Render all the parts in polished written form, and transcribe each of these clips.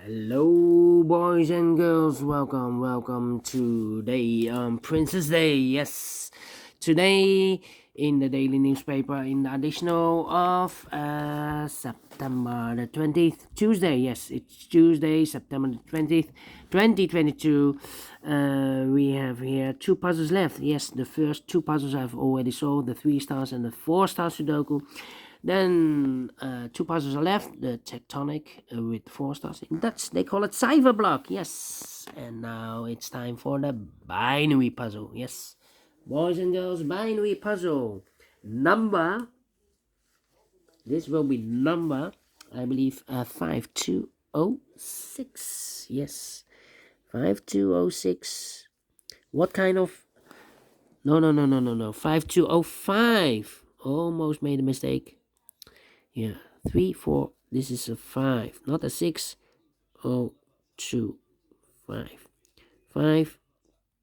Hello, boys and girls. Welcome to the Princess Day. Yes, today in the daily newspaper, in the additional of September the 20th, Tuesday. Yes, it's Tuesday, September the 20th, 2022. We have here two puzzles left. Yes, the first two puzzles I've already solved: the 3 stars and the 4-star Sudoku. Then two puzzles are left. The tectonic with 4 stars. In Dutch, they call it cyberblock. Yes. And now it's time for the binary puzzle. Yes. Boys and girls, binary puzzle. Number. This will be number, I believe, 5206. Yes. 5206. What kind of. No. 5205. Almost made a mistake. Yeah, 3, 4. This is a 5, not a 6. 0, 2, 5. 5,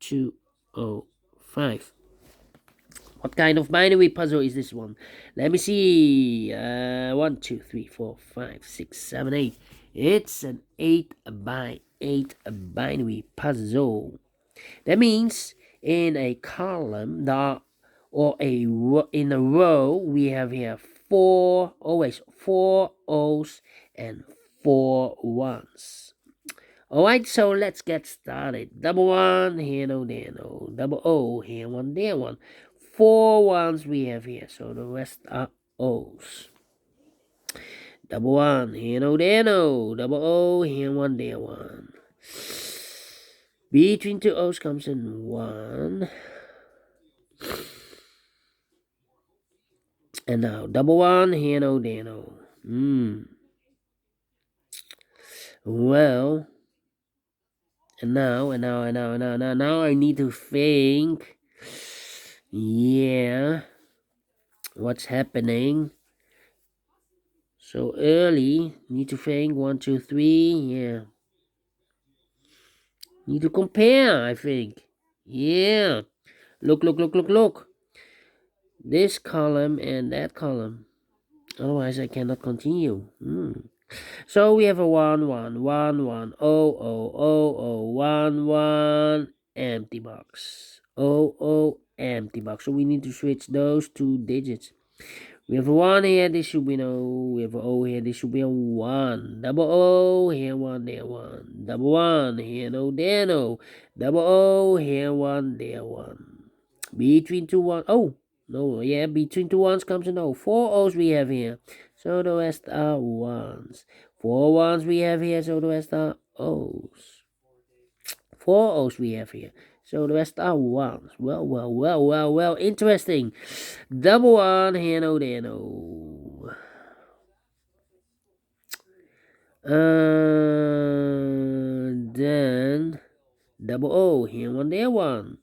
2, 0, 5. What kind of binary puzzle is this one? Let me see. 1, 2, 3, 4, 5, 6, 7, 8. It's an 8 by 8 binary puzzle. That means in a column, in a row, we have here always 4 O's and 4 1s. Alright, so let's get started. Double 1, here no, there no. Double O, here 1, there 1. 4 1s we have here, so the rest are O's. Double 1, here no, there no. Double O, here 1, there 1. Between two O's comes in 1. And now double 1, here no, there no. Well, and now I need to think. Yeah, what's happening? So early, need to think. 1, 2, 3. Yeah, need to compare. I think. Yeah, look. This column and that column. Otherwise, I cannot continue. So we have a 1, 1, 1, 1, 1, 1, empty box. Empty box. So we need to switch those two digits. We have a 1 here, this should be no. We have a O here, this should be a 1. Double O, here 1, there 1. Double 1, here no, there no. Double O, here 1, there 1. Between two 1. Oh, no, yeah, between two 1s comes an O. 4 O's we have here. So the rest are 1s. 4 1s we have here, so the rest are O's. 4 O's we have here. So the rest are 1s. Well, interesting. Double 1, here no, there no. Then double O, here 1, there 1.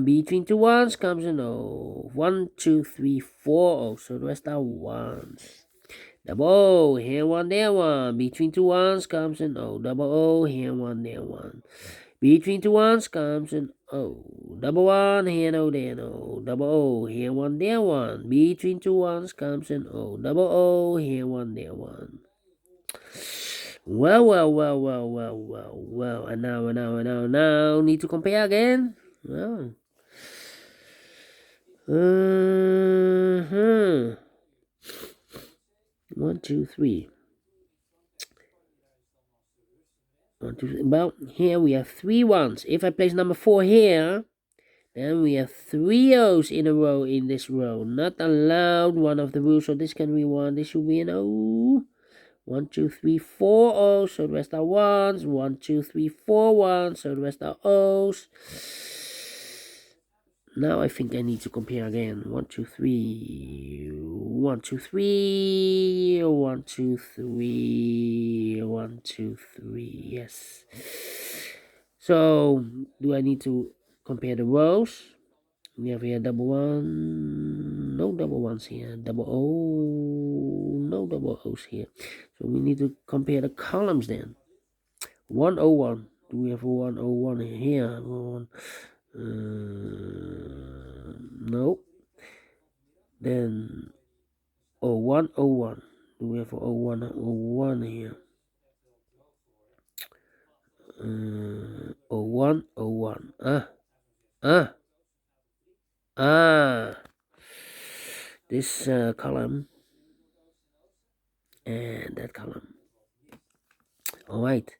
Between two 1s comes an O. 1, 2, 3, 4 O's. So the rest are 1s. Double O, here 1, there 1. Between two 1s comes an O. Double O, here 1, there 1. Between two 1s comes an O. Double 1, here no, there no. Double O, here 1, there 1. Between two 1s comes an O. Double O, here 1, there 1. Well. And now. Need to compare again? Well. 1, 2, 3. 1, 2, 3. Well, here we have 3 1s. If I place number 4 here, then we have 3 O's in a row in this row. Not allowed, one of the rules. So this can be 1. This should be an O. 1, 2, 3, 4 O's. So the rest are 1s. 1, 2, 3, 4 1s. So the rest are O's. Now I think I need to compare again. 1, 2, 3. 1, 2, 3. 1, 2, 3. 1, 2, 3. Yes. So do I need to compare the rows? We have here double 1. No double 1s here. Double O. No double O's here. So we need to compare the columns then. 101. Do we have a 101 here? 1. No. Then 0101. Do we have a 0101 here? 101. This column and that column. All right.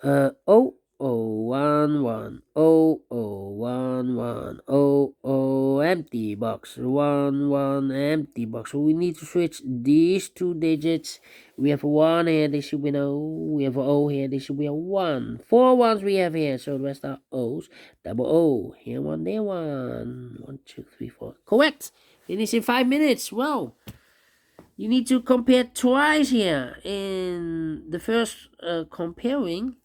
0011 0011 empty box 11 empty box. So we need to switch these two digits. We have a 1 here, this should be an O. We have a O here, this should be a 1. 4 ones we have here, so the rest are O's. Double O, here one, there one. 1 2 3 4. Correct. Finish in 5 minutes. Well, you need to compare twice here. In the first comparing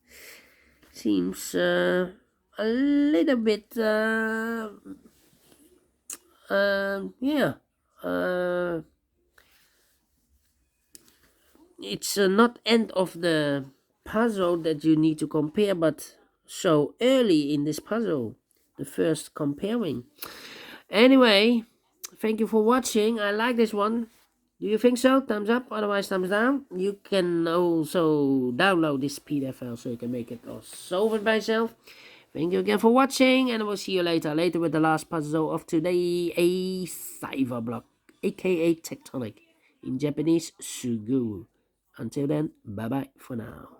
seems a little bit it's not end of the puzzle that you need to compare, but so early in this puzzle, the first comparing. Anyway, thank you for watching. I like this one. Do you think so? Thumbs up, otherwise thumbs down. You can also download this PDF file so you can make it or solve it by yourself. Thank you again for watching, and I will see you later with the last puzzle of today, a cipher block, aka tectonic, in Japanese, Sudoku. Until then, bye bye for now.